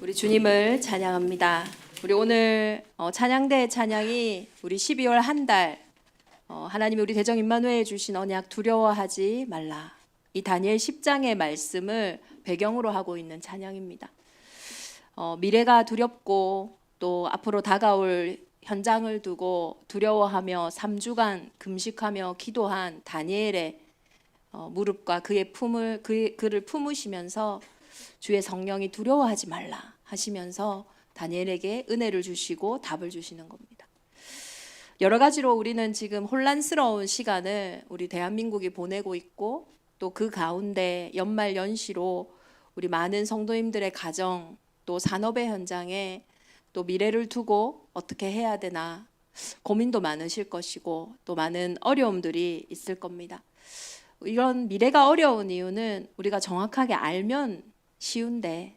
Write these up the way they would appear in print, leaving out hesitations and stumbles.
우리 주님을 찬양합니다. 우리 오늘 찬양대 찬양이 우리 12월 한 달 하나님이 우리 대적 임마누엘 주신 언약 두려워하지 말라, 이 다니엘 10장의 말씀을 배경으로 하고 있는 찬양입니다. 미래가 두렵고 또 앞으로 다가올 현장을 두고 두려워하며 3주간 금식하며 기도한 다니엘의 무릎과 그의 그를 품으시면서 주의 성령이 두려워하지 말라 하시면서 다니엘에게 은혜를 주시고 답을 주시는 겁니다. 여러 가지로 우리는 지금 혼란스러운 시간을 우리 대한민국이 보내고 있고, 또 그 가운데 연말 연시로 우리 많은 성도님들의 가정 또 산업의 현장에 또 미래를 두고 어떻게 해야 되나 고민도 많으실 것이고 또 많은 어려움들이 있을 겁니다. 이런 미래가 어려운 이유는 우리가 정확하게 알면 쉬운데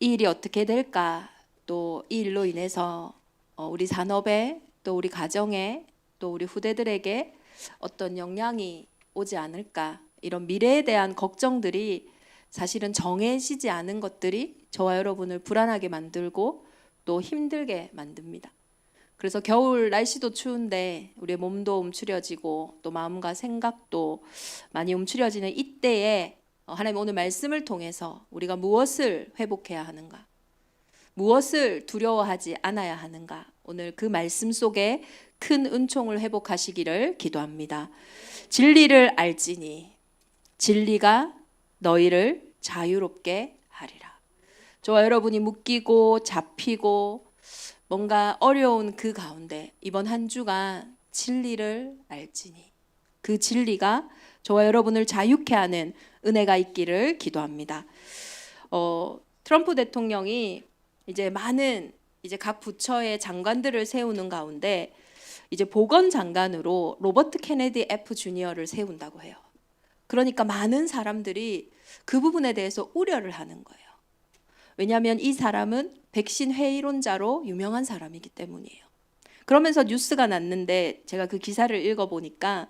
이 일이 어떻게 될까, 또 이 일로 인해서 우리 산업에 또 우리 가정에 또 우리 후대들에게 어떤 영향이 오지 않을까, 이런 미래에 대한 걱정들이 사실은 정해지지 않은 것들이 저와 여러분을 불안하게 만들고 또 힘들게 만듭니다. 그래서 겨울 날씨도 추운데 우리의 몸도 움츠려지고 또 마음과 생각도 많이 움츠려지는 이때에 하나님 오늘 말씀을 통해서 우리가 무엇을 회복해야 하는가, 무엇을 두려워하지 않아야 하는가, 오늘 그 말씀 속에 큰 은총을 회복하시기를 기도합니다. 진리를 알지니 진리가 너희를 자유롭게 하리라. 저와 여러분이 묶이고 잡히고 뭔가 어려운 그 가운데 이번 한 주간 진리를 알지니 그 진리가 저와 여러분을 자유케 하는 은혜가 있기를 기도합니다. 트럼프 대통령이 이제 많은 각 부처의 장관들을 세우는 가운데 이제 보건장관으로 로버트 케네디 F 주니어를 세운다고 해요. 그러니까 많은 사람들이 그 부분에 대해서 우려를 하는 거예요. 왜냐하면 이 사람은 백신 회의론자로 유명한 사람이기 때문이에요. 그러면서 뉴스가 났는데 제가 그 기사를 읽어보니까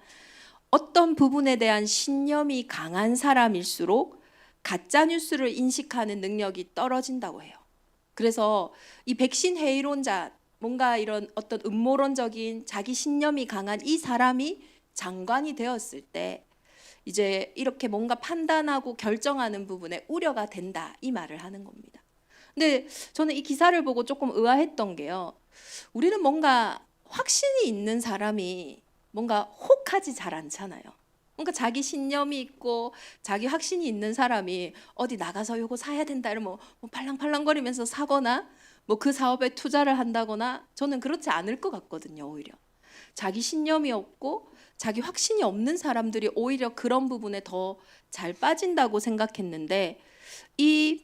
어떤 부분에 대한 신념이 강한 사람일수록 가짜 뉴스를 인식하는 능력이 떨어진다고 해요. 그래서 이 백신 회의론자, 뭔가 이런 어떤 음모론적인 자기 신념이 강한 이 사람이 장관이 되었을 때 이제 이렇게 뭔가 판단하고 결정하는 부분에 우려가 된다, 이 말을 하는 겁니다. 근데 저는 이 기사를 보고 조금 의아했던 게요, 우리는 뭔가 확신이 있는 사람이 뭔가 혹하지 잘 않잖아요. 뭔가 자기 신념이 있고 자기 확신이 있는 사람이 어디 나가서 요거 사야 된다 이러면 뭐 팔랑팔랑거리면서 사거나 뭐 그 사업에 투자를 한다거나, 저는 그렇지 않을 것 같거든요. 오히려 자기 신념이 없고 자기 확신이 없는 사람들이 오히려 그런 부분에 더 잘 빠진다고 생각했는데, 이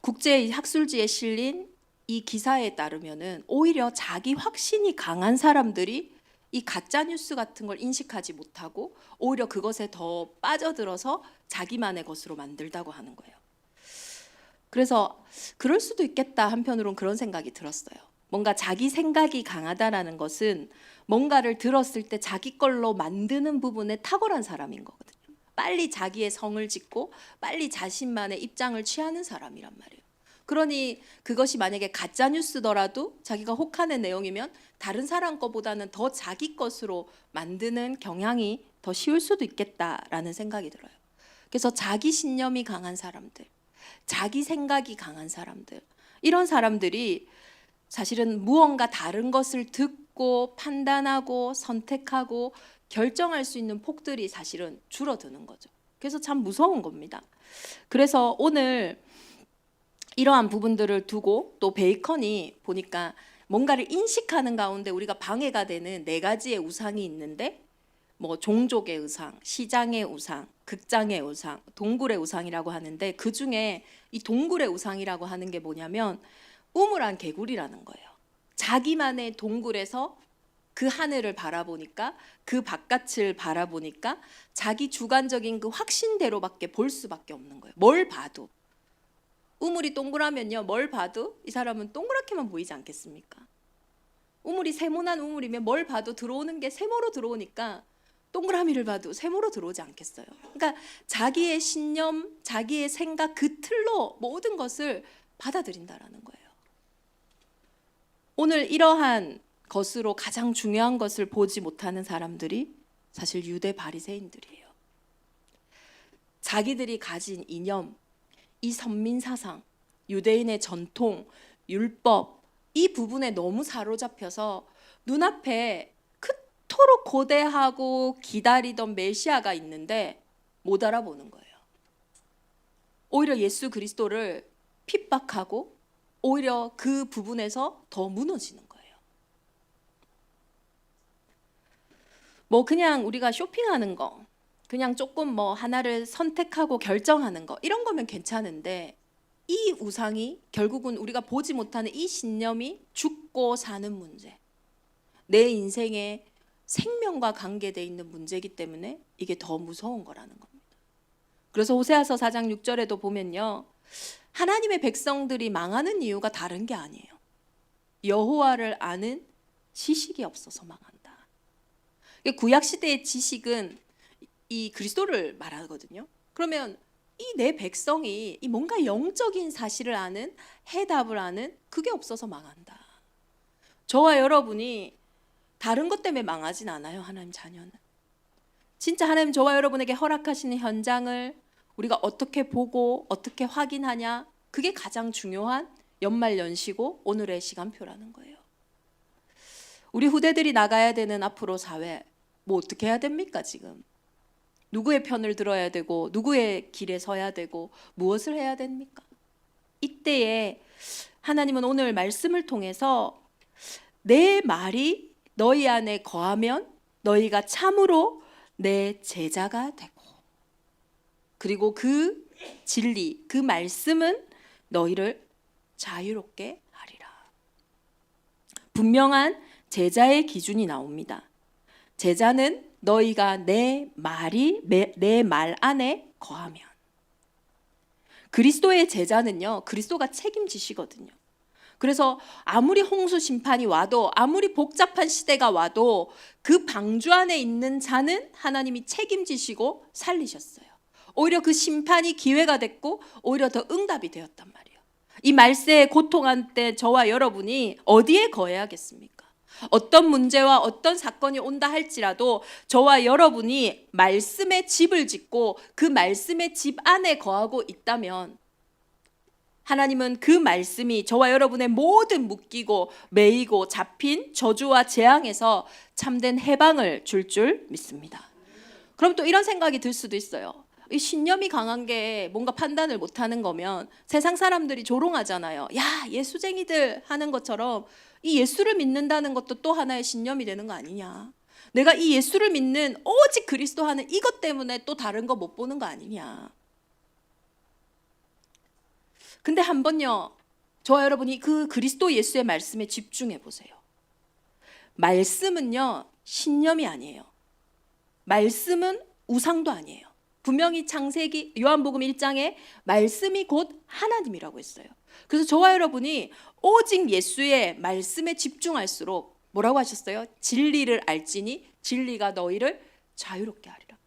국제 학술지에 실린 이 기사에 따르면은 오히려 자기 확신이 강한 사람들이 이 가짜 뉴스 같은 걸 인식하지 못하고 오히려 그것에 더 빠져들어서 자기만의 것으로 만들다고 하는 거예요. 그래서 그럴 수도 있겠다, 한편으로는 그런 생각이 들었어요. 뭔가 자기 생각이 강하다라는 것은 뭔가를 들었을 때 자기 걸로 만드는 부분에 탁월한 사람인 거거든요. 빨리 자기의 성을 짓고 빨리 자신만의 입장을 취하는 사람이란 말이에요. 그러니 그것이 만약에 가짜 뉴스더라도 자기가 혹하는 내용이면 다른 사람 거보다는 더 자기 것으로 만드는 경향이 더 쉬울 수도 있겠다라는 생각이 들어요. 그래서 자기 신념이 강한 사람들, 자기 생각이 강한 사람들, 이런 사람들이 사실은 무언가 다른 것을 듣고 판단하고 선택하고 결정할 수 있는 폭들이 사실은 줄어드는 거죠. 그래서 참 무서운 겁니다. 그래서 오늘 이러한 부분들을 두고 또 베이컨이 보니까 뭔가를 인식하는 가운데 우리가 방해가 되는 4가지의 우상이 있는데, 뭐 종족의 우상, 시장의 우상, 극장의 우상, 동굴의 우상이라고 하는데, 그 중에 이 동굴의 우상이라고 하는 게 뭐냐면 우물안 개구리라는 거예요. 자기만의 동굴에서 그 하늘을 바라보니까, 그 바깥을 바라보니까 자기 주관적인 그 확신대로밖에 볼 수밖에 없는 거예요. 뭘 봐도. 우물이 동그라면요, 뭘 봐도 이 사람은 동그랗게만 보이지 않겠습니까? 우물이 세모난 우물이면 뭘 봐도 들어오는 게 세모로 들어오니까 동그라미를 봐도 세모로 들어오지 않겠어요. 그러니까 자기의 신념, 자기의 생각 그 틀로 모든 것을 받아들인다라는 거예요. 오늘 이러한 것으로 가장 중요한 것을 보지 못하는 사람들이 사실 유대 바리새인들이에요. 자기들이 가진 이념, 이 선민 사상, 유대인의 전통, 율법 이 부분에 너무 사로잡혀서 눈앞에 그토록 고대하고 기다리던 메시아가 있는데 못 알아보는 거예요. 오히려 예수 그리스도를 핍박하고 오히려 그 부분에서 더 무너지는 거예요. 뭐 그냥 우리가 쇼핑하는 거, 그냥 조금 뭐 하나를 선택하고 결정하는 거 이런 거면 괜찮은데 이 우상이 결국은 우리가 보지 못하는 이 신념이 죽고 사는 문제, 내 인생에 생명과 관계되어 있는 문제이기 때문에 이게 더 무서운 거라는 겁니다. 그래서 호세아서 4장 6절에도 보면요, 하나님의 백성들이 망하는 이유가 다른 게 아니에요. 여호와를 아는 지식이 없어서 망한다. 구약시대의 지식은 이 그리스도를 말하거든요. 그러면 이 내 백성이 이 뭔가 영적인 사실을 아는, 해답을 아는 그게 없어서 망한다. 저와 여러분이 다른 것 때문에 망하진 않아요. 하나님 자녀는 진짜 하나님 저와 여러분에게 허락하시는 현장을 우리가 어떻게 보고 어떻게 확인하냐, 그게 가장 중요한 연말연시고 오늘의 시간표라는 거예요. 우리 후대들이 나가야 되는 앞으로 사회 뭐 어떻게 해야 됩니까? 지금 누구의 편을 들어야 되고 누구의 길에 서야 되고 무엇을 해야 됩니까? 이때에 하나님은 오늘 말씀을 통해서 내 말이 너희 안에 거하면 너희가 참으로 내 제자가 되고, 그리고 그 진리, 그 말씀은 너희를 자유롭게 하리라. 분명한 제자의 기준이 나옵니다. 제자는 너희가 내 말 안에 거하면. 그리스도의 제자는요, 그리스도가 책임지시거든요. 그래서 아무리 홍수 심판이 와도, 아무리 복잡한 시대가 와도 그 방주 안에 있는 자는 하나님이 책임지시고 살리셨어요. 오히려 그 심판이 기회가 됐고 오히려 더 응답이 되었단 말이에요. 이 말세에 고통한 때 저와 여러분이 어디에 거해야겠습니까? 어떤 문제와 어떤 사건이 온다 할지라도 저와 여러분이 말씀의 집을 짓고 그 말씀의 집 안에 거하고 있다면 하나님은 그 말씀이 저와 여러분의 모든 묶이고 매이고 잡힌 저주와 재앙에서 참된 해방을 줄 믿습니다. 그럼 또 이런 생각이 들 수도 있어요. 이 신념이 강한 게 뭔가 판단을 못하는 거면 세상 사람들이 조롱하잖아요. 야, 예수쟁이들 하는 것처럼 이 예수를 믿는다는 것도 또 하나의 신념이 되는 거 아니냐. 내가 이 예수를 믿는 오직 그리스도 하는 이것 때문에 또 다른 거 못 보는 거 아니냐. 근데 한번요, 저와 여러분이 그 그리스도 예수의 말씀에 집중해 보세요. 말씀은요, 신념이 아니에요. 말씀은 우상도 아니에요. 분명히 창세기 요한복음 1장에 말씀이 곧 하나님이라고 했어요. 그래서 저와 여러분이 오직 예수의 말씀에 집중할수록 뭐라고 하셨어요? 진리를 알지니 진리가 너희를 자유롭게 하리라.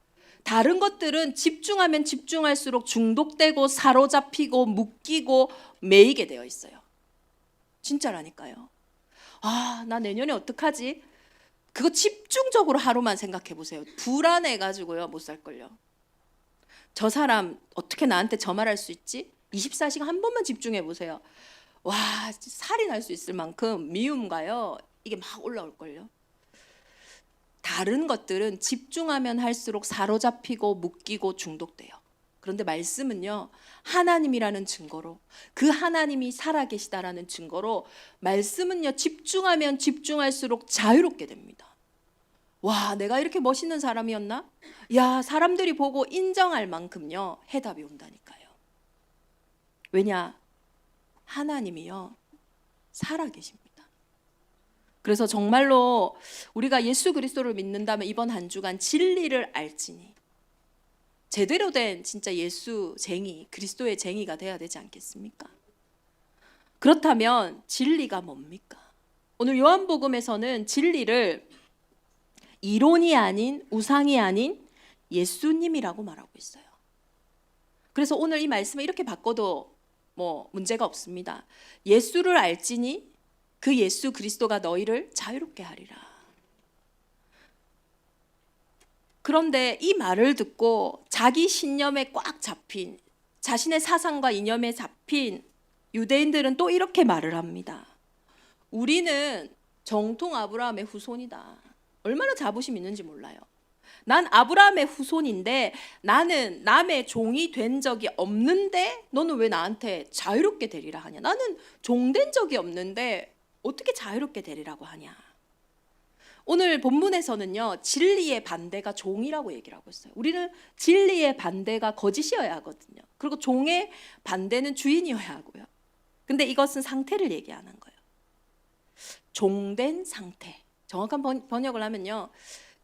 다른 것들은 집중하면 집중할수록 중독되고 사로잡히고 묶이고 매이게 되어 있어요. 진짜라니까요. 아, 나 내년에 어떡하지? 그거 집중적으로 하루만 생각해 보세요. 불안해가지고요, 못 살걸요. 저 사람 어떻게 나한테 저 말할 수 있지? 24시간 한 번만 집중해 보세요. 와, 살이 날 수 있을 만큼 미움가요, 이게 막 올라올걸요. 다른 것들은 집중하면 할수록 사로잡히고 묶이고 중독돼요. 그런데 말씀은요, 하나님이라는 증거로, 그 하나님이 살아계시다라는 증거로 말씀은요, 집중하면 집중할수록 자유롭게 됩니다. 와, 내가 이렇게 멋있는 사람이었나? 야, 사람들이 보고 인정할 만큼요, 해답이 온다니까요. 왜냐? 하나님이요, 살아계십니다. 그래서 정말로 우리가 예수 그리스도를 믿는다면 이번 한 주간 진리를 알지니 제대로 된 진짜 예수쟁이, 그리스도의 쟁이가 돼야 되지 않겠습니까? 그렇다면 진리가 뭡니까? 오늘 요한복음에서는 진리를 이론이 아닌, 우상이 아닌 예수님이라고 말하고 있어요. 그래서 오늘 이 말씀을 이렇게 바꿔도 뭐 문제가 없습니다. 예수를 알지니 그 예수 그리스도가 너희를 자유롭게 하리라. 그런데 이 말을 듣고 자기 신념에 꽉 잡힌, 자신의 사상과 이념에 잡힌 유대인들은 또 이렇게 말을 합니다. 우리는 정통 아브라함의 후손이다. 얼마나 자부심 있는지 몰라요. 난 아브라함의 후손인데 나는 남의 종이 된 적이 없는데 너는 왜 나한테 자유롭게 되리라 하냐. 나는 종된 적이 없는데 어떻게 자유롭게 되리라고 하냐. 오늘 본문에서는요, 진리의 반대가 종이라고 얘기를 하고 있어요. 우리는 진리의 반대가 거짓이어야 하거든요. 그리고 종의 반대는 주인이어야 하고요. 근데 이것은 상태를 얘기하는 거예요. 종된 상태. 정확한 번역을 하면요,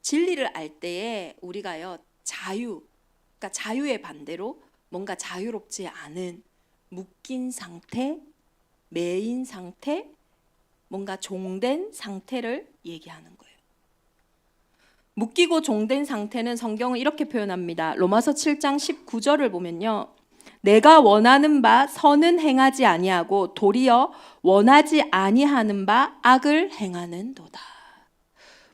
진리를 알 때에 우리가요, 그러니까 자유의 반대로 뭔가 자유롭지 않은 묶인 상태, 매인 상태, 뭔가 종된 상태를 얘기하는 거예요. 묶이고 종된 상태는 성경은 이렇게 표현합니다. 로마서 7장 19절을 보면요, 내가 원하는 바 선은 행하지 아니하고 도리어 원하지 아니하는 바 악을 행하는도다.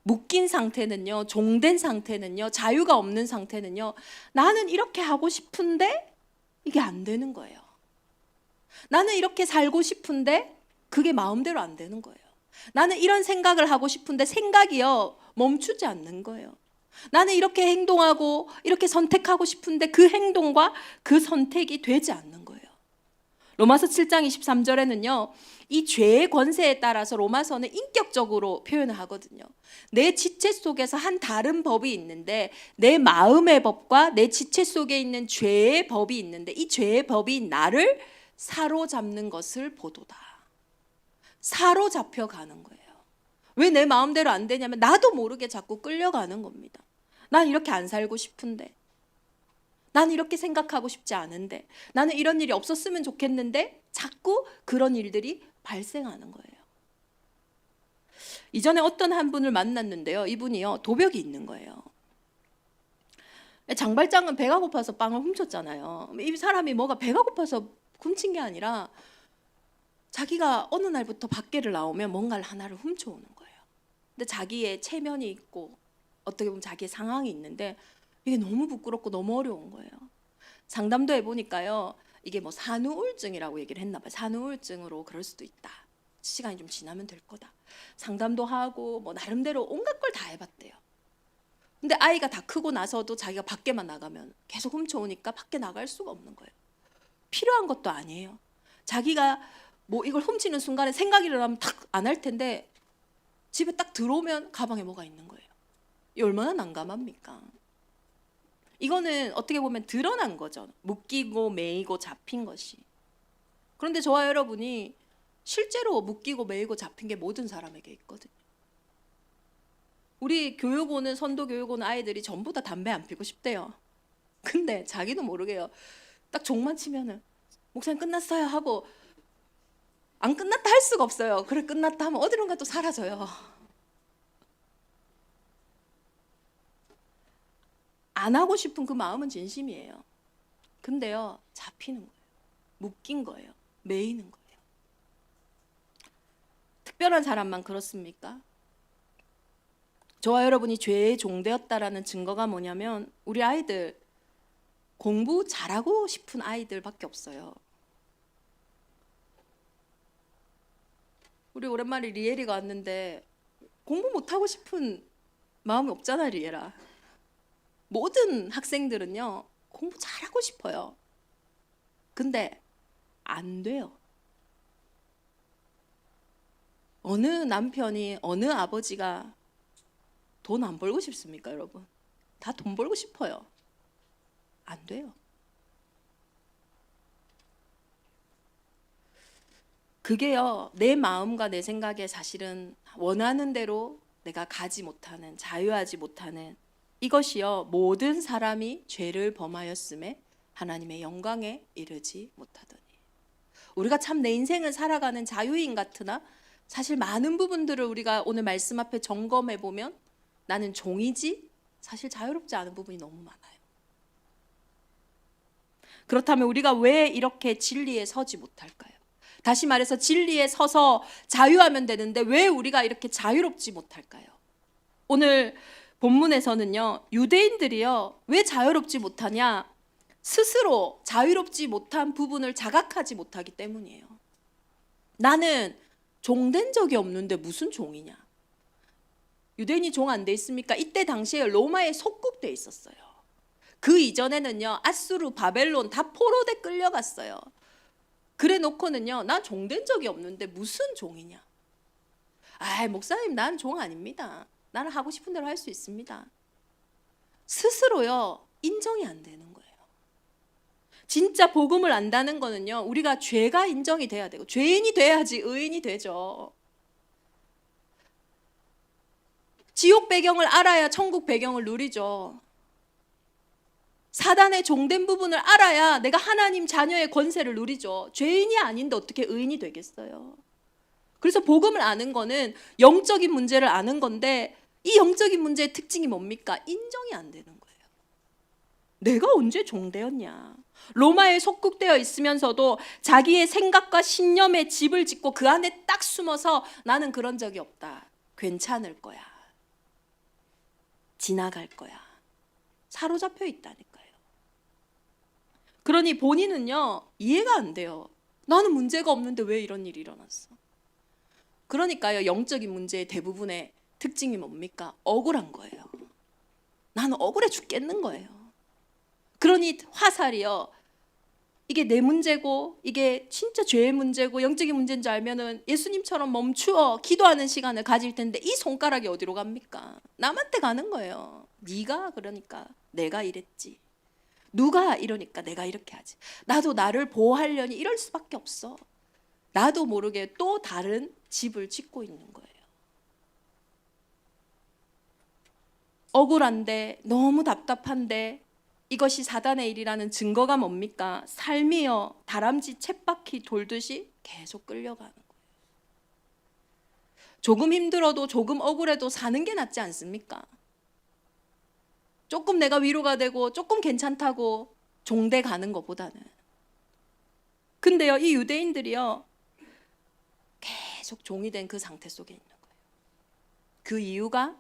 묶인 상태는요, 종된 상태는요, 자유가 없는 상태는요, 나는 이렇게 하고 싶은데 이게 안 되는 거예요. 나는 이렇게 살고 싶은데 그게 마음대로 안 되는 거예요. 나는 이런 생각을 하고 싶은데 생각이요, 멈추지 않는 거예요. 나는 이렇게 행동하고 이렇게 선택하고 싶은데 그 행동과 그 선택이 되지 않는 거예요. 로마서 7장 23절에는요, 이 죄의 권세에 따라서 로마서는 인격적으로 표현을 하거든요. 내 지체 속에서 한 다른 법이 있는데, 내 마음의 법과 내 지체 속에 있는 죄의 법이 있는데, 이 죄의 법이 나를 사로잡는 것을 보도다. 사로잡혀 가는 거예요. 왜 내 마음대로 안 되냐면 나도 모르게 자꾸 끌려가는 겁니다. 난 이렇게 안 살고 싶은데, 나는 이렇게 생각하고 싶지 않은데, 나는 이런 일이 없었으면 좋겠는데 자꾸 그런 일들이 발생하는 거예요. 이전에 어떤 한 분을 만났는데요, 이분이요, 도벽이 있는 거예요. 장발장은 배가 고파서 빵을 훔쳤잖아요. 이 사람이 뭐가 배가 고파서 훔친 게 아니라 자기가 어느 날부터 밖에를 나오면 뭔가를 하나를 훔쳐오는 거예요. 근데 자기의 체면이 있고 어떻게 보면 자기의 상황이 있는데 이게 너무 부끄럽고 너무 어려운 거예요. 상담도 해보니까요, 이게 뭐 산후우울증이라고 얘기를 했나 봐요. 산후우울증으로 그럴 수도 있다. 시간이 좀 지나면 될 거다. 상담도 하고 뭐 나름대로 온갖 걸 다 해봤대요. 근데 아이가 다 크고 나서도 자기가 밖에만 나가면 계속 훔쳐오니까 밖에 나갈 수가 없는 거예요. 필요한 것도 아니에요. 자기가 뭐 이걸 훔치는 순간에 생각이 일어나면 탁 안 할 텐데 집에 딱 들어오면 가방에 뭐가 있는 거예요. 이 얼마나 난감합니까? 이거는 어떻게 보면 드러난 거죠. 묶이고 매이고 잡힌 것이. 그런데 저와 여러분이 실제로 묶이고 매이고 잡힌 게 모든 사람에게 있거든요. 우리 교육 오는 선도 교육 오는 아이들이 전부 다 담배 안 피고 싶대요. 근데 자기도 모르게요, 딱 종만 치면은 목사님 끝났어요 하고 안 끝났다 할 수가 없어요. 그래 끝났다 하면 어디론가 또 사라져요. 안 하고 싶은 그 마음은 진심이에요. 근데요, 잡히는 거예요. 묶인 거예요. 매이는 거예요. 특별한 사람만 그렇습니까? 저와 여러분이 죄의 종되었다라는 증거가 뭐냐면 우리 아이들, 공부 잘하고 싶은 아이들밖에 없어요. 우리 오랜만에 리에리가 왔는데 공부 못하고 싶은 마음이 없잖아, 리에라. 모든 학생들은요, 공부 잘하고 싶어요. 근데 안 돼요. 어느 남편이, 어느 아버지가 돈 안 벌고 싶습니까, 여러분? 다 돈 벌고 싶어요. 안 돼요. 그게요, 내 마음과 내 생각에 사실은 원하는 대로 내가 가지 못하는, 자유하지 못하는, 이것이요, 모든 사람이 죄를 범하였음에 하나님의 영광에 이르지 못하더니. 우리가 참 내 인생을 살아가는 자유인 같으나 사실 많은 부분들을 우리가 오늘 말씀 앞에 점검해 보면 나는 종이지 사실 자유롭지 않은 부분이 너무 많아요. 그렇다면 우리가 왜 이렇게 진리에 서지 못할까요? 다시 말해서 진리에 서서 자유하면 되는데 왜 우리가 이렇게 자유롭지 못할까요? 오늘 본문에서는요, 유대인들이요, 왜 자유롭지 못하냐? 스스로 자유롭지 못한 부분을 자각하지 못하기 때문이에요. 나는 종된 적이 없는데 무슨 종이냐? 유대인이 종 안 돼 있습니까? 이때 당시에 로마에 속국돼 있었어요. 그 이전에는요, 아수르, 바벨론 다 포로돼 끌려갔어요. 그래 놓고는요, 난 종된 적이 없는데 무슨 종이냐? 목사님, 난 종 아닙니다. 나는 하고 싶은 대로 할 수 있습니다. 스스로요, 인정이 안 되는 거예요. 진짜 복음을 안다는 거는요, 우리가 죄가 인정이 돼야 되고 죄인이 돼야지 의인이 되죠. 지옥 배경을 알아야 천국 배경을 누리죠. 사단의 종된 부분을 알아야 내가 하나님 자녀의 권세를 누리죠. 죄인이 아닌데 어떻게 의인이 되겠어요? 그래서 복음을 아는 거는 영적인 문제를 아는 건데, 이 영적인 문제의 특징이 뭡니까? 인정이 안 되는 거예요. 내가 언제 종되었냐? 로마에 속국되어 있으면서도 자기의 생각과 신념에 집을 짓고 그 안에 딱 숨어서 나는 그런 적이 없다. 괜찮을 거야. 지나갈 거야. 사로잡혀 있다니까요. 그러니 본인은요, 이해가 안 돼요. 나는 문제가 없는데 왜 이런 일이 일어났어? 그러니까요, 영적인 문제의 대부분의 특징이 뭡니까? 억울한 거예요. 나는 억울해 죽겠는 거예요. 그러니 화살이요, 이게 내 문제고 이게 진짜 죄의 문제고 영적인 문제인 줄 알면은 예수님처럼 멈추어 기도하는 시간을 가질 텐데 이 손가락이 어디로 갑니까? 남한테 가는 거예요. 네가 그러니까 내가 이랬지. 누가 이러니까 내가 이렇게 하지. 나도 나를 보호하려니 이럴 수밖에 없어. 나도 모르게 또 다른 집을 짓고 있는 거예요. 억울한데 너무 답답한데 이것이 사단의 일이라는 증거가 뭡니까? 삶이요, 다람쥐 쳇바퀴 돌듯이 계속 끌려가는 거예요. 조금 힘들어도 조금 억울해도 사는 게 낫지 않습니까? 조금 내가 위로가 되고 조금 괜찮다고 종대 가는 것보다는. 근데요, 이 유대인들이요, 계속 종이 된 그 상태 속에 있는 거예요. 그 이유가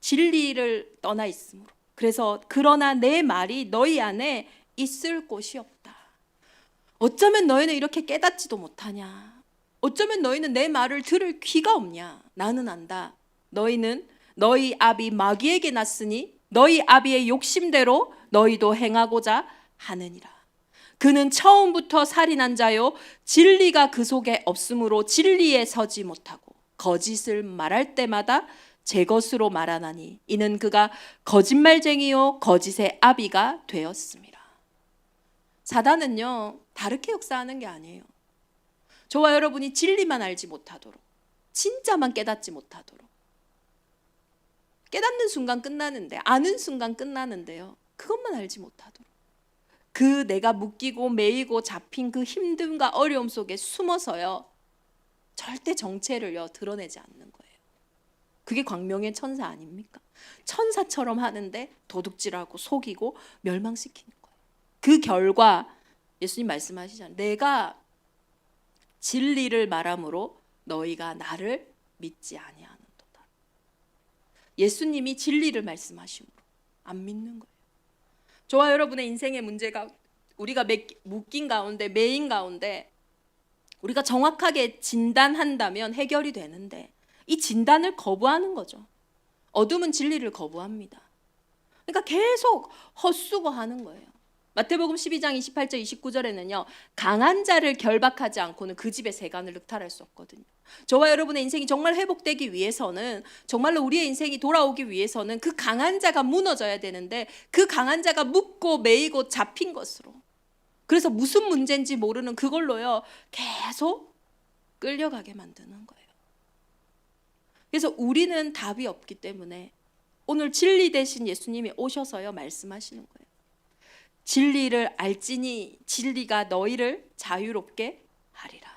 진리를 떠나 있으므로. 그래서 그러나 내 말이 너희 안에 있을 곳이 없다. 어쩌면 너희는 이렇게 깨닫지도 못하냐? 어쩌면 너희는 내 말을 들을 귀가 없냐? 나는 안다. 너희는 너희 아비 마귀에게 났으니 너희 아비의 욕심대로 너희도 행하고자 하느니라. 그는 처음부터 살인한 자요, 진리가 그 속에 없으므로 진리에 서지 못하고 거짓을 말할 때마다 제 것으로 말하나니 이는 그가 거짓말쟁이요 거짓의 아비가 되었습니다. 사단은요, 다르게 역사하는 게 아니에요. 저와 여러분이 진리만 알지 못하도록, 진짜만 깨닫지 못하도록, 깨닫는 순간 끝나는데, 아는 순간 끝나는데요, 그것만 알지 못하도록, 그 내가 묶이고 매이고 잡힌 그 힘듦과 어려움 속에 숨어서요, 절대 정체를요 드러내지 않는 거예요. 그게 광명의 천사 아닙니까? 천사처럼 하는데 도둑질하고 속이고 멸망시키는 거예요. 그 결과 예수님 말씀하시잖아요. 내가 진리를 말함으로 너희가 나를 믿지 아니하는도다. 예수님이 진리를 말씀하심으로 안 믿는 거예요. 저와 여러분의 인생의 문제가 우리가 묶인 가운데, 매인 가운데 우리가 정확하게 진단한다면 해결이 되는데 이 진단을 거부하는 거죠. 어둠은 진리를 거부합니다. 그러니까 계속 헛수고하는 거예요. 마태복음 12장 28절 29절에는요, 강한 자를 결박하지 않고는 그 집의 세간을 늑탈할 수 없거든요. 저와 여러분의 인생이 정말 회복되기 위해서는, 정말로 우리의 인생이 돌아오기 위해서는 그 강한 자가 무너져야 되는데 그 강한 자가 묶고 매이고 잡힌 것으로, 그래서 무슨 문제인지 모르는 그걸로요 계속 끌려가게 만드는 거예요. 그래서 우리는 답이 없기 때문에 오늘 진리 대신 예수님이 오셔서요 말씀하시는 거예요. 진리를 알지니 진리가 너희를 자유롭게 하리라.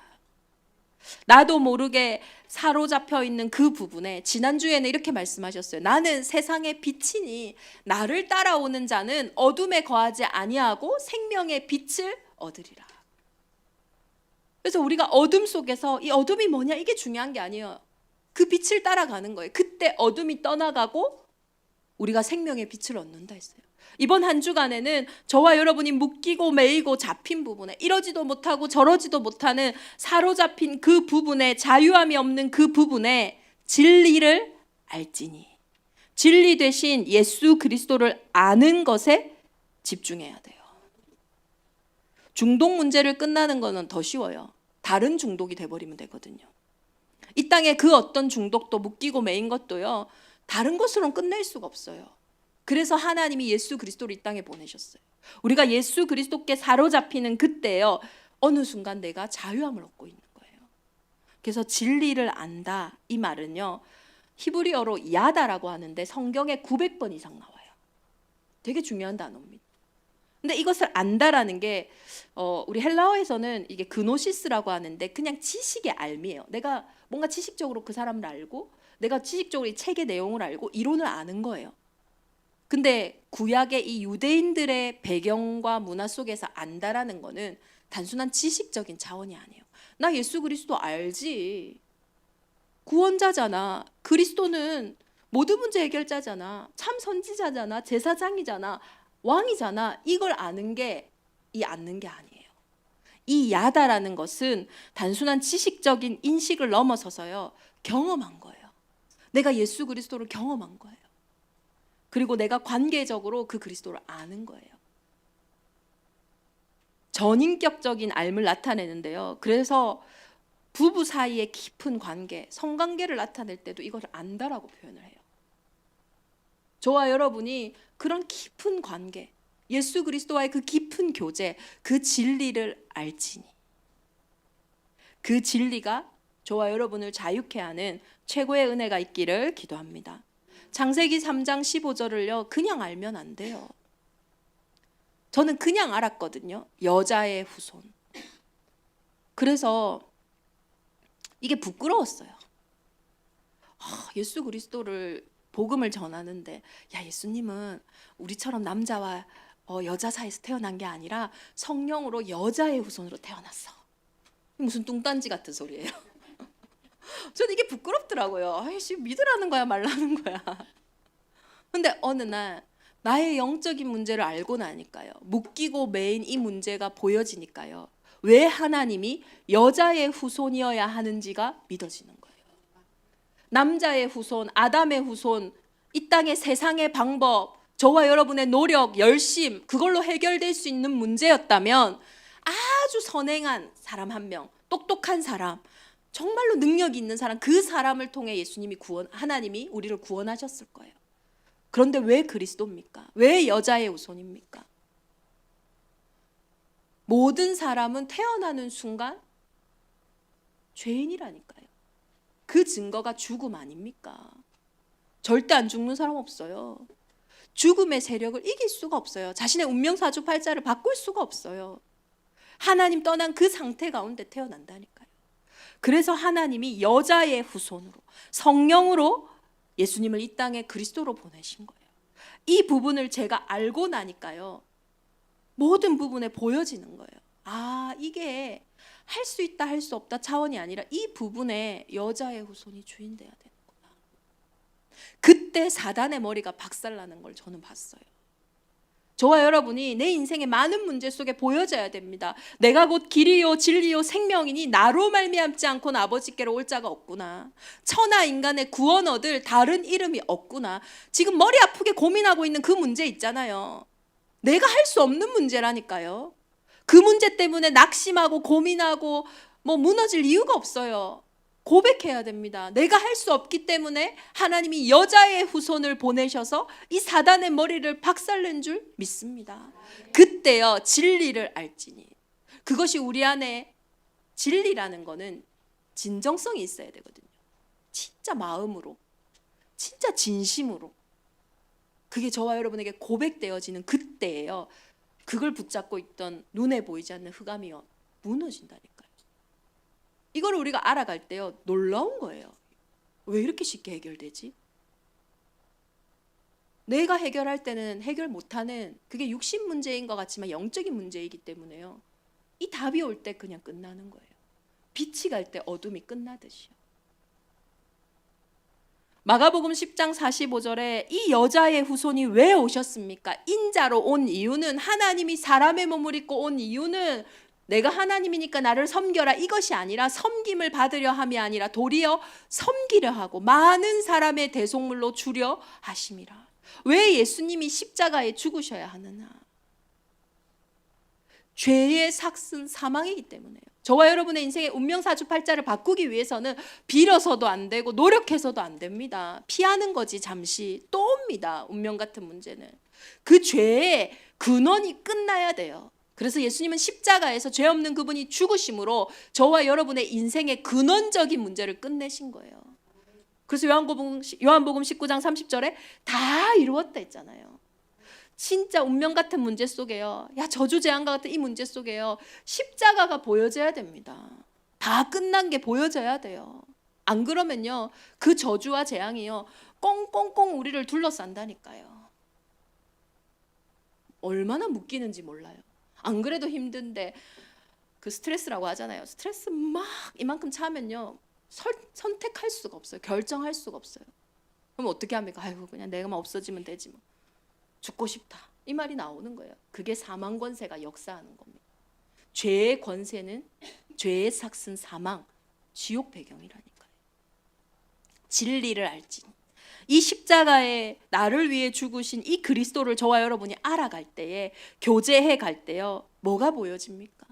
나도 모르게 사로잡혀 있는 그 부분에 지난주에는 이렇게 말씀하셨어요. 나는 세상의 빛이니 나를 따라오는 자는 어둠에 거하지 아니하고 생명의 빛을 얻으리라. 그래서 우리가 어둠 속에서 이 어둠이 뭐냐 이게 중요한 게 아니에요. 그 빛을 따라가는 거예요. 그때 어둠이 떠나가고 우리가 생명의 빛을 얻는다 했어요. 이번 한 주간에는 저와 여러분이 묶이고 매이고 잡힌 부분에 이러지도 못하고 저러지도 못하는 사로잡힌 그 부분에 자유함이 없는 그 부분에 진리를 알지니 진리 대신 예수 그리스도를 아는 것에 집중해야 돼요. 중독 문제를 끝나는 거는 더 쉬워요. 다른 중독이 돼버리면 되거든요. 이 땅에 그 어떤 중독도 묶이고 매인 것도요. 다른 것으로는 끝낼 수가 없어요. 그래서 하나님이 예수 그리스도를 이 땅에 보내셨어요. 우리가 예수 그리스도께 사로잡히는 그때요. 어느 순간 내가 자유함을 얻고 있는 거예요. 그래서 진리를 안다 이 말은요. 히브리어로 야다라고 하는데 성경에 900번 이상 나와요. 되게 중요한 단어입니다. 근데 이것을 안다라는 게 우리 헬라어에서는 이게 그노시스라고 하는데 그냥 지식의 알미예요. 내가 뭔가 지식적으로 그 사람을 알고 내가 지식적으로 이 책의 내용을 알고 이론을 아는 거예요. 근데 구약의 이 유대인들의 배경과 문화 속에서 안다라는 거는 단순한 지식적인 차원이 아니에요. 나 예수 그리스도 알지. 구원자잖아. 그리스도는 모든 문제 해결자잖아. 참 선지자잖아. 제사장이잖아. 왕이잖아. 이걸 아는 게 이 않는 게 아니에요. 이 야다라는 것은 단순한 지식적인 인식을 넘어서서요. 경험한 거예요. 내가 예수 그리스도를 경험한 거예요. 그리고 내가 관계적으로 그 그리스도를 아는 거예요. 전인격적인 알을 나타내는데요. 그래서 부부 사이의 깊은 관계, 성관계를 나타낼 때도 이걸 안다라고 표현을 해요. 저와 여러분이 그런 깊은 관계, 예수 그리스도와의 그 깊은 교제, 그 진리를 알지니 그 진리가 저와 여러분을 자유케 하는 최고의 은혜가 있기를 기도합니다. 창세기 3장 15절을요 그냥 알면 안 돼요. 저는 그냥 알았거든요. 여자의 후손. 그래서 이게 부끄러웠어요. 예수 그리스도를 복음을 전하는데 야 예수님은 우리처럼 남자와 여자 사이에서 태어난 게 아니라 성령으로 여자의 후손으로 태어났어. 무슨 뚱딴지 같은 소리예요. 저는 이게 부끄럽더라고요. 아이씨 믿으라는 거야 말라는 거야. 근데 어느 날 나의 영적인 문제를 알고 나니까요. 묶이고 매인 이 문제가 보여지니까요. 왜 하나님이 여자의 후손이어야 하는지가 믿어지는 거예요. 남자의 후손, 아담의 후손, 이 땅의 세상의 방법, 저와 여러분의 노력, 열심, 그걸로 해결될 수 있는 문제였다면 아주 선행한 사람 한 명, 똑똑한 사람, 정말로 능력이 있는 사람, 그 사람을 통해 하나님이 우리를 구원하셨을 거예요. 그런데 왜 그리스도입니까? 왜 여자의 후손입니까? 모든 사람은 태어나는 순간 죄인이라니까요. 그 증거가 죽음 아닙니까? 절대 안 죽는 사람 없어요. 죽음의 세력을 이길 수가 없어요. 자신의 운명 사주팔자를 바꿀 수가 없어요. 하나님 떠난 그 상태 가운데 태어난다니까요. 그래서 하나님이 여자의 후손으로 성령으로 예수님을 이 땅에 그리스도로 보내신 거예요. 이 부분을 제가 알고 나니까요. 모든 부분에 보여지는 거예요. 이게 할 수 있다 할 수 없다 차원이 아니라 이 부분에 여자의 후손이 주인 돼야 되는구나. 그때 사단의 머리가 박살나는 걸 저는 봤어요. 저와 여러분이 내 인생의 많은 문제 속에 보여져야 됩니다. 내가 곧 길이요 진리요 생명이니 나로 말미암지 않고는 아버지께로 올 자가 없구나. 천하 인간의 구원 얻을 다른 이름이 없구나. 지금 머리 아프게 고민하고 있는 그 문제 있잖아요. 내가 할 수 없는 문제라니까요. 그 문제 때문에 낙심하고 고민하고 무너질 이유가 없어요. 고백해야 됩니다. 내가 할 수 없기 때문에 하나님이 여자의 후손을 보내셔서 이 사단의 머리를 박살낸 줄 믿습니다. 그때요 진리를 알지니. 그것이 우리 안에 진리라는 거는 진정성이 있어야 되거든요. 진짜 마음으로, 진짜 진심으로. 그게 저와 여러분에게 고백되어지는 그때예요. 그걸 붙잡고 있던 눈에 보이지 않는 흑암이 무너진다니까요. 이걸 우리가 알아갈 때요, 놀라운 거예요. 왜 이렇게 쉽게 해결되지? 내가 해결할 때는 해결 못하는, 그게 육신 문제인 것 같지만 영적인 문제이기 때문에요, 이 답이 올 때 그냥 끝나는 거예요. 빛이 갈 때 어둠이 끝나듯이요. 마가복음 10장 45절에 이 여자의 후손이 왜 오셨습니까? 인자로 온 이유는, 하나님이 사람의 몸을 입고 온 이유는 내가 하나님이니까 나를 섬겨라, 이것이 아니라 섬김을 받으려 함이 아니라 도리어 섬기려 하고 많은 사람의 대속물로 주려 하심이라. 왜 예수님이 십자가에 죽으셔야 하느냐? 죄의 삭은 사망이기 때문에요. 저와 여러분의 인생의 운명사주팔자를 바꾸기 위해서는 빌어서도 안 되고 노력해서도 안 됩니다. 피하는 거지. 잠시 또 옵니다. 운명 같은 문제는. 그 죄의 근원이 끝나야 돼요. 그래서 예수님은 십자가에서 죄 없는 그분이 죽으심으로 저와 여러분의 인생의 근원적인 문제를 끝내신 거예요. 그래서 요한복음 19장 30절에 다 이루었다 했잖아요. 진짜 운명 같은 문제 속에요, 저주재앙과 같은 이 문제 속에요, 십자가가 보여져야 됩니다. 다 끝난 게 보여져야 돼요. 안 그러면요, 그 저주와 재앙이요, 꽁꽁꽁 우리를 둘러싼다니까요. 얼마나 묶이는지 몰라요. 안 그래도 힘든데 그 스트레스라고 하잖아요. 스트레스 막 이만큼 차면요, 선택할 수가 없어요. 결정할 수가 없어요. 그럼 어떻게 합니까? 아이고, 그냥 내가만 없어지면 되지 뭐. 죽고 싶다, 이 말이 나오는 거예요. 그게 사망 권세가 역사하는 겁니다. 죄의 권세는, 죄의 삭은 사망, 지옥 배경이라니까요. 진리를 알지. 이 십자가에 나를 위해 죽으신 이 그리스도를 저와 여러분이 알아갈 때에, 교제해 갈 때요, 뭐가 보여집니까?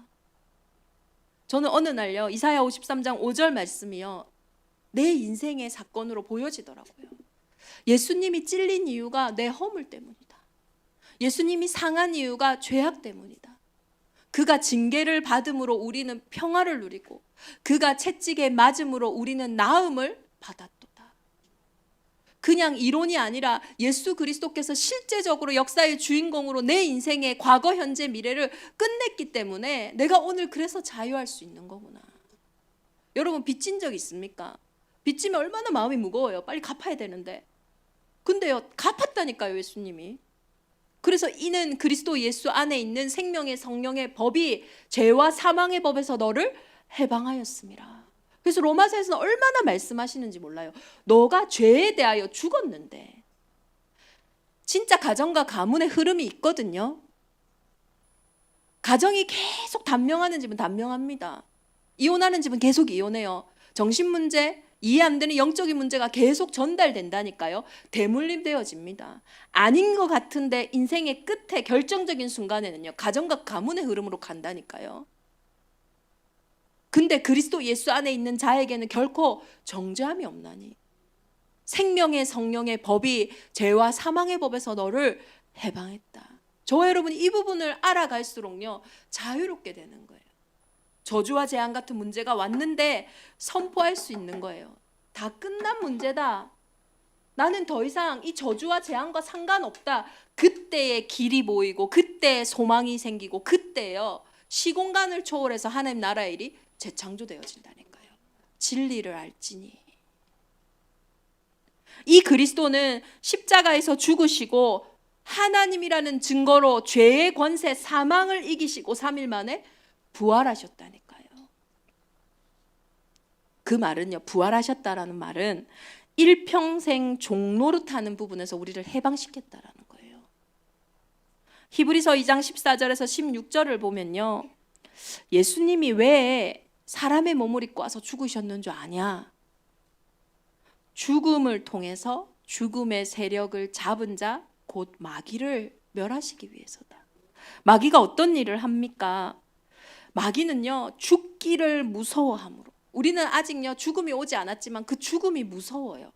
저는 어느 날요, 이사야 53장 5절 말씀이요, 내 인생의 사건으로 보여지더라고요. 예수님이 찔린 이유가 내 허물 때문이다. 예수님이 상한 이유가 죄악 때문이다. 그가 징계를 받음으로 우리는 평화를 누리고, 그가 채찍에 맞음으로 우리는 나음을 받았도다. 그냥 이론이 아니라 예수 그리스도께서 실제적으로 역사의 주인공으로 내 인생의 과거, 현재, 미래를 끝냈기 때문에 내가 오늘 그래서 자유할 수 있는 거구나. 여러분, 빚진 적 있습니까? 빚지면 얼마나 마음이 무거워요. 빨리 갚아야 되는데. 근데요, 갚았다니까요, 예수님이. 그래서 이는 그리스도 예수 안에 있는 생명의 성령의 법이 죄와 사망의 법에서 너를 해방하였습니다. 그래서 로마서에서는 얼마나 말씀하시는지 몰라요. 너가 죄에 대하여 죽었는데. 진짜 가정과 가문의 흐름이 있거든요. 가정이 계속 단명하는 집은 단명합니다. 이혼하는 집은 계속 이혼해요. 정신 문제, 이해 안 되는 영적인 문제가 계속 전달된다니까요. 대물림되어집니다. 아닌 것 같은데 인생의 끝에 결정적인 순간에는요, 가정과 가문의 흐름으로 간다니까요. 근데 그리스도 예수 안에 있는 자에게는 결코 정죄함이 없나니, 생명의 성령의 법이 죄와 사망의 법에서 너를 해방했다. 저와 여러분이 이 부분을 알아갈수록요, 자유롭게 되는 거예요. 저주와 재앙 같은 문제가 왔는데 선포할 수 있는 거예요. 다 끝난 문제다. 나는 더 이상 이 저주와 재앙과 상관없다. 그때의 길이 보이고, 그때의 소망이 생기고, 그때요, 시공간을 초월해서 하나님 나라의 일이 재창조되어진다니까요. 진리를 알지니. 이 그리스도는 십자가에서 죽으시고 하나님이라는 증거로 죄의 권세, 사망을 이기시고 3일 만에 부활하셨다니까요. 그 말은요, 부활하셨다라는 말은 일평생 종노릇하는 부분에서 우리를 해방시켰다라는 거예요. 히브리서 2장 14절에서 16절을 보면요, 예수님이 왜 사람의 몸을 입고 와서 죽으셨는 줄 아냐? 죽음을 통해서 죽음의 세력을 잡은 자, 곧 마귀를 멸하시기 위해서다. 마귀가 어떤 일을 합니까? 마귀는요, 죽기를 무서워함으로, 우리는 아직요, 죽음이 오지 않았지만 그 죽음이 무서워요.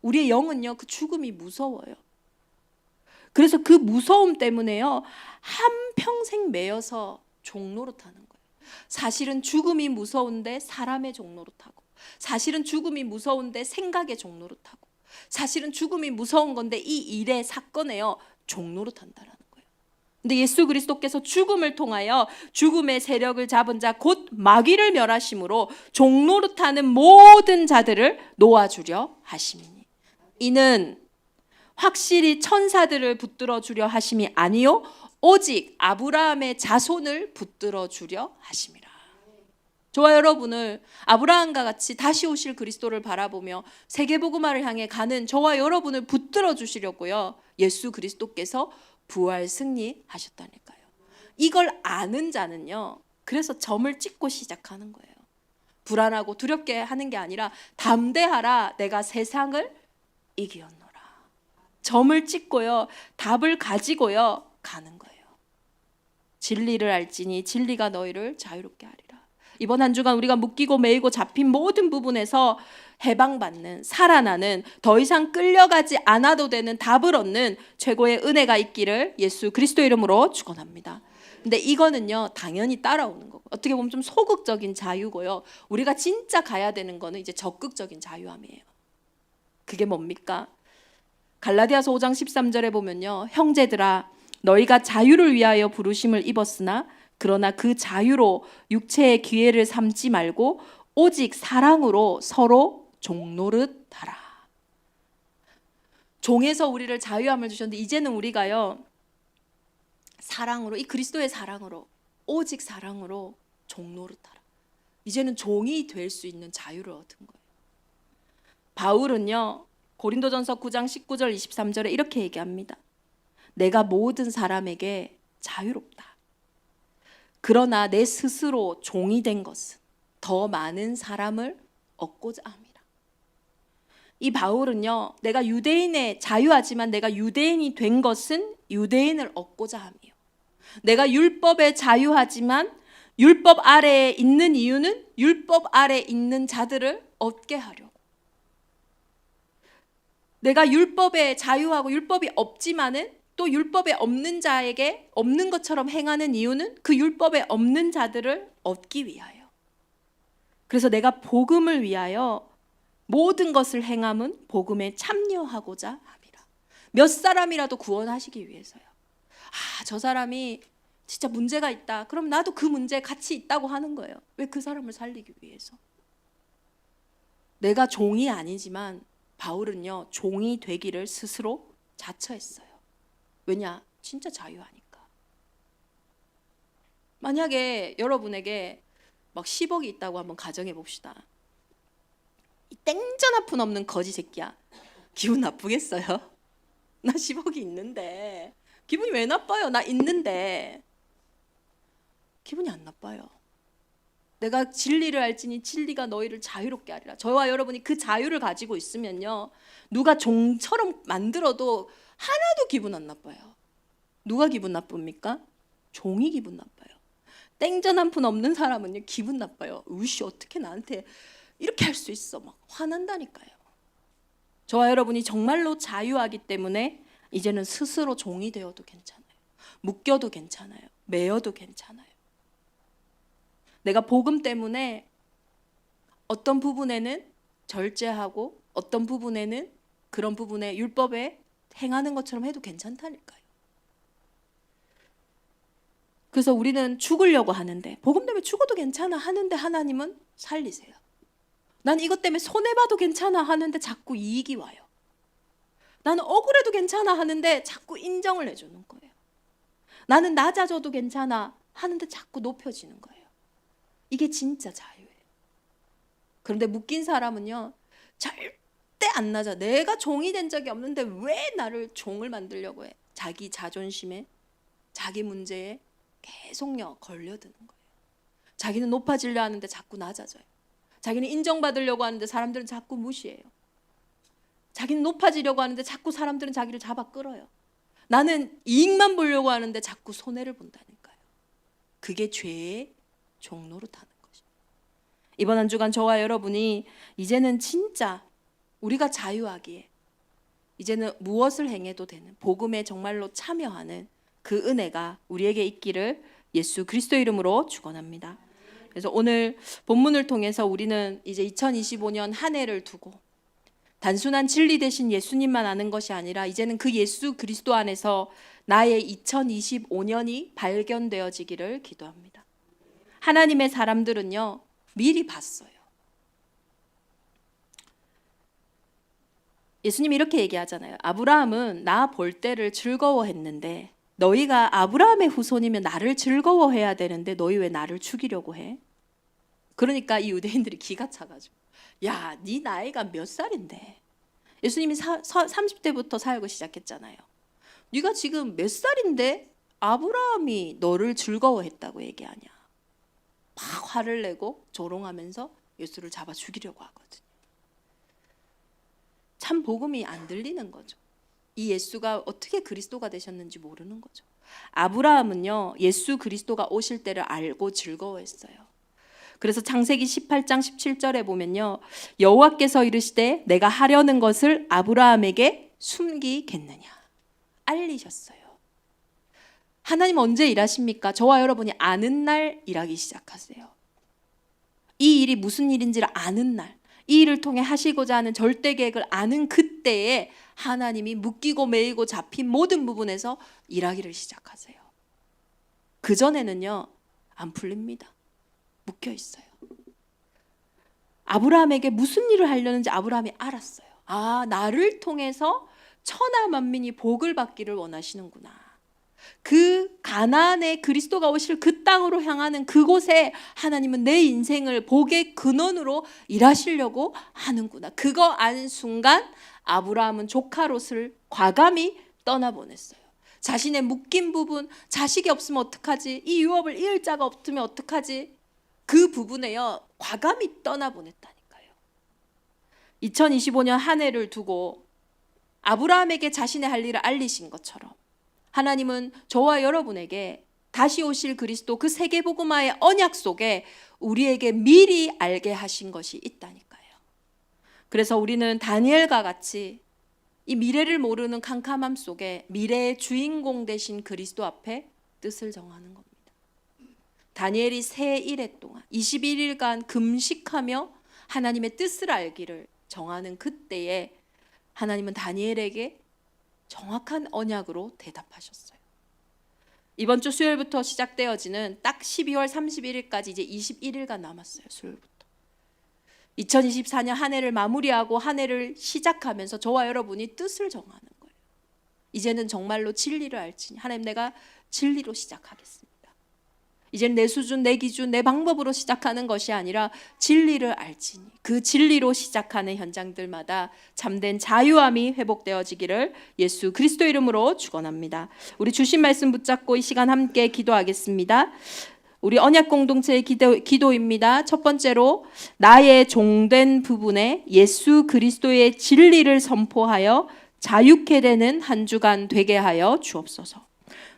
우리의 영은요, 그 죽음이 무서워요. 그래서 그 무서움 때문에요, 한평생 매여서 종노릇하는 거예요. 사실은 죽음이 무서운데 사람의 종노릇하고, 사실은 죽음이 무서운데 생각의 종노릇하고, 사실은 죽음이 무서운 건데 이 일의 사건에요, 종노릇한다라는 거예요. 근데 예수 그리스도께서 죽음을 통하여 죽음의 세력을 잡은 자 곧 마귀를 멸하심으로 종노릇하는 모든 자들을 놓아주려 하심이니 이는 확실히 천사들을 붙들어 주려 하심이 아니요 오직 아브라함의 자손을 붙들어 주려 하심이라. 저와 여러분을 아브라함과 같이 다시 오실 그리스도를 바라보며 세계복음화를 향해 가는 저와 여러분을 붙들어 주시려고요. 예수 그리스도께서 부활 승리하셨다니까요. 이걸 아는 자는요. 그래서 점을 찍고 시작하는 거예요. 불안하고 두렵게 하는 게 아니라 담대하라 내가 세상을 이기었노라. 점을 찍고요. 답을 가지고요. 가는 거예요. 진리를 알지니 진리가 너희를 자유롭게 하리라. 이번 한 주간 우리가 묶이고 매이고 잡힌 모든 부분에서 해방받는, 살아나는, 더 이상 끌려가지 않아도 되는 답을 얻는 최고의 은혜가 있기를 예수 그리스도 이름으로 축원합니다. 근데 이거는요 당연히 따라오는 거고 어떻게 보면 좀 소극적인 자유고요. 우리가 진짜 가야 되는 거는 이제 적극적인 자유함이에요. 그게 뭡니까? 갈라디아서 5장 13절에 보면요. 형제들아 너희가 자유를 위하여 부르심을 입었으나 그러나 그 자유로 육체의 기회를 삼지 말고 오직 사랑으로 서로 종노릇하라. 종에서 우리를 자유함을 주셨는데 이제는 우리가요 사랑으로 이 그리스도의 사랑으로 오직 사랑으로 종노릇하라. 이제는 종이 될 수 있는 자유를 얻은 거예요. 바울은요 고린도전서 9장 19절 23절에 이렇게 얘기합니다. 내가 모든 사람에게 자유롭다. 그러나 내 스스로 종이 된 것은 더 많은 사람을 얻고자 함이라. 이 바울은요 내가 유대인에 자유하지만 내가 유대인이 된 것은 유대인을 얻고자 함이요. 내가 율법에 자유하지만 율법 아래에 있는 이유는 율법 아래에 있는 자들을 얻게 하려고. 내가 율법에 자유하고 율법이 없지만은 또 율법에 없는 자에게 없는 것처럼 행하는 이유는 그 율법에 없는 자들을 얻기 위하여. 그래서 내가 복음을 위하여 모든 것을 행함은 복음에 참여하고자 함이라. 몇 사람이라도 구원하시기 위해서요. 저 사람이 진짜 문제가 있다. 그럼 나도 그 문제에 같이 있다고 하는 거예요. 왜? 그 사람을 살리기 위해서. 내가 종이 아니지만 바울은요 종이 되기를 스스로 자처했어요. 왜냐? 진짜 자유하니까. 만약에 여러분에게 막 10억이 있다고 한번 가정해 봅시다. 이 땡전 한 푼 없는 거지 새끼야. 기분 나쁘겠어요? 나 10억이 있는데. 기분이 왜 나빠요? 나 있는데. 기분이 안 나빠요. 내가 진리를 알지니 진리가 너희를 자유롭게 하리라. 저와 여러분이 그 자유를 가지고 있으면요. 누가 종처럼 만들어도 하나도 기분 안 나빠요. 누가 기분 나쁩니까? 종이 기분 나빠요. 땡전 한 푼 없는 사람은요 기분 나빠요. 으씨 어떻게 나한테 이렇게 할 수 있어. 막 화난다니까요. 저와 여러분이 정말로 자유하기 때문에 이제는 스스로 종이 되어도 괜찮아요. 묶여도 괜찮아요. 매여도 괜찮아요. 내가 복음 때문에 어떤 부분에는 절제하고 어떤 부분에는 그런 부분에 율법에 행하는 것처럼 해도 괜찮다니까요. 그래서 우리는 죽으려고 하는데 복음 때문에 죽어도 괜찮아 하는데 하나님은 살리세요. 난 이것 때문에 손해봐도 괜찮아 하는데 자꾸 이익이 와요. 나는 억울해도 괜찮아 하는데 자꾸 인정을 해주는 거예요. 나는 낮아져도 괜찮아 하는데 자꾸 높여지는 거예요. 이게 진짜 자유예요. 그런데 묶인 사람은요 절대 안 낮아. 내가 종이 된 적이 없는데 왜 나를 종을 만들려고 해. 자기 자존심에 자기 문제에 계속요 걸려드는 거예요. 자기는 높아지려 하는데 자꾸 낮아져요. 자기는 인정받으려고 하는데 사람들은 자꾸 무시해요. 자기는 높아지려고 하는데 자꾸 사람들은 자기를 잡아 끌어요. 나는 이익만 보려고 하는데 자꾸 손해를 본다니까요. 그게 죄의 종노릇하는 것입니다. 이번 한 주간 저와 여러분이 이제는 진짜 우리가 자유하기에 이제는 무엇을 행해도 되는 복음에 정말로 참여하는 그 은혜가 우리에게 있기를 예수 그리스도 이름으로 축원합니다. 그래서 오늘 본문을 통해서 우리는 이제 2025년 한 해를 두고 단순한 진리 대신 예수님만 아는 것이 아니라 이제는 그 예수 그리스도 안에서 나의 2025년이 발견되어지기를 기도합니다. 하나님의 사람들은요, 미리 봤어요. 예수님이 이렇게 얘기하잖아요. 아브라함은 나 볼 때를 즐거워했는데 너희가 아브라함의 후손이면 나를 즐거워해야 되는데 너희 왜 나를 죽이려고 해? 그러니까 이 유대인들이 기가 차가지고, 야, 네 나이가 몇 살인데? 예수님이 30대부터 살고 시작했잖아요. 네가 지금 몇 살인데 아브라함이 너를 즐거워했다고 얘기하냐? 막 화를 내고 조롱하면서 예수를 잡아 죽이려고 하거든요. 참 복음이 안 들리는 거죠. 이 예수가 어떻게 그리스도가 되셨는지 모르는 거죠. 아브라함은요, 예수 그리스도가 오실 때를 알고 즐거워했어요. 그래서 창세기 18장 17절에 보면요, 여호와께서 이르시되 내가 하려는 것을 아브라함에게 숨기겠느냐, 알리셨어요. 하나님 언제 일하십니까? 저와 여러분이 아는 날 일하기 시작하세요. 이 일이 무슨 일인지를 아는 날, 이 일을 통해 하시고자 하는 절대 계획을 아는 그때에 하나님이 묶이고 매이고 잡힌 모든 부분에서 일하기를 시작하세요. 그전에는요, 안 풀립니다. 묶여 있어요. 아브라함에게 무슨 일을 하려는지 아브라함이 알았어요. 아, 나를 통해서 천하 만민이 복을 받기를 원하시는구나. 그 가나안에 그리스도가 오실 그 땅으로 향하는 그곳에 하나님은 내 인생을 복의 근원으로 일하시려고 하는구나. 그거 아는 순간 아브라함은 조카 롯을 과감히 떠나보냈어요. 자신의 묶인 부분, 자식이 없으면 어떡하지? 이 유업을 이을 자가 없으면 어떡하지? 그 부분에요, 과감히 떠나보냈다니까요. 2025년 한 해를 두고 아브라함에게 자신의 할 일을 알리신 것처럼 하나님은 저와 여러분에게 다시 오실 그리스도 그 세계복음화의 언약 속에 우리에게 미리 알게 하신 것이 있다니까요. 그래서 우리는 다니엘과 같이 이 미래를 모르는 캄캄함 속에 미래의 주인공 되신 그리스도 앞에 뜻을 정하는 겁니다. 다니엘이 새 1회 동안 21일간 금식하며 하나님의 뜻을 알기를 정하는 그때에 하나님은 다니엘에게 정확한 언약으로 대답하셨어요. 이번 주 수요일부터 시작되어지는 딱 12월 31일까지 이제 21일간 남았어요. 수요일부터 2024년 한 해를 마무리하고 한 해를 시작하면서 저와 여러분이 뜻을 정하는 거예요. 이제는 정말로 진리를 알지니 하나님, 내가 진리로 시작하겠습니다. 이제는 내 수준, 내 기준, 내 방법으로 시작하는 것이 아니라 진리를 알지니 그 진리로 시작하는 현장들마다 참된 자유함이 회복되어지기를 예수 그리스도 이름으로 축원합니다. 우리 주신 말씀 붙잡고 이 시간 함께 기도하겠습니다. 우리 언약 공동체의 기도입니다. 첫 번째로 나의 종된 부분에 예수 그리스도의 진리를 선포하여 자유케 되는 한 주간 되게 하여 주옵소서.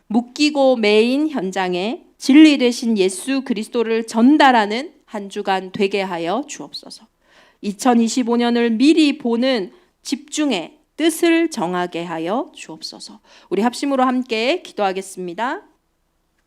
묶이고 매인 현장에 진리 되신 예수 그리스도를 전달하는 한 주간 되게 하여 주옵소서. 2025년을 미리 보는 집중의 뜻을 정하게 하여 주옵소서. 우리 합심으로 함께 기도하겠습니다.